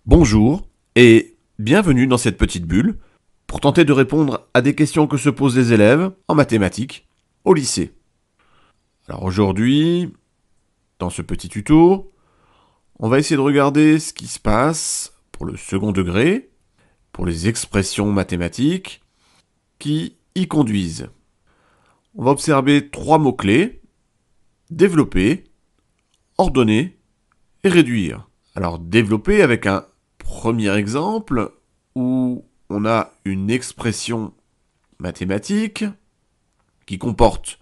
Bonjour et bienvenue dans cette petite bulle pour tenter de répondre à des questions que se posent les élèves en mathématiques au lycée. Alors aujourd'hui, dans ce petit tuto, on va essayer de regarder ce qui se passe pour le second degré, pour les expressions mathématiques qui y conduisent. On va observer 3 mots-clés: développer, ordonner et réduire. Alors développer avec un premier exemple où on a une expression mathématique qui comporte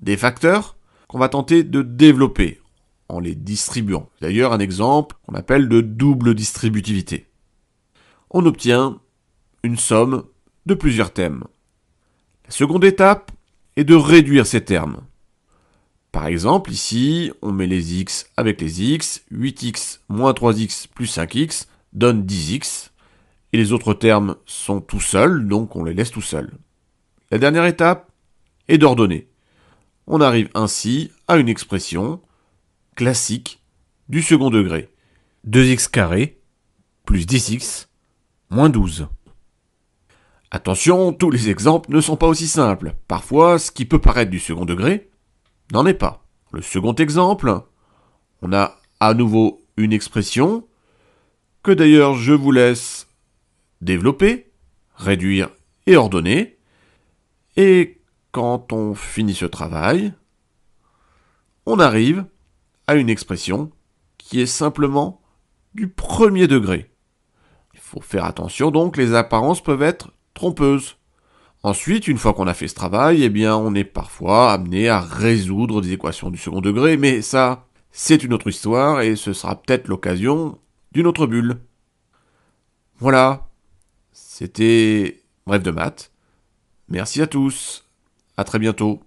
des facteurs qu'on va tenter de développer en les distribuant. D'ailleurs, un exemple qu'on appelle de double distributivité. On obtient une somme de plusieurs termes. La seconde étape est de réduire ces termes. Par exemple, ici, on met les x avec les x, 8x moins 3x plus 5x donne 10x, et les autres termes sont tout seuls, donc on les laisse tout seuls. La dernière étape est d'ordonner. On arrive ainsi à une expression classique du second degré. 2x carré plus 10x moins 12. Attention, tous les exemples ne sont pas aussi simples. Parfois, ce qui peut paraître du second degré n'en est pas. Le second exemple, on a à nouveau une expression que d'ailleurs je vous laisse développer, réduire et ordonner. Et quand on finit ce travail, on arrive à une expression qui est simplement du premier degré. Il faut faire attention donc, les apparences peuvent être trompeuses. Ensuite, une fois qu'on a fait ce travail, eh bien, on est parfois amené à résoudre des équations du second degré, mais ça, c'est une autre histoire et ce sera peut-être l'occasion d'une autre bulle. Voilà, c'était Bref de maths. Merci à tous. À très bientôt.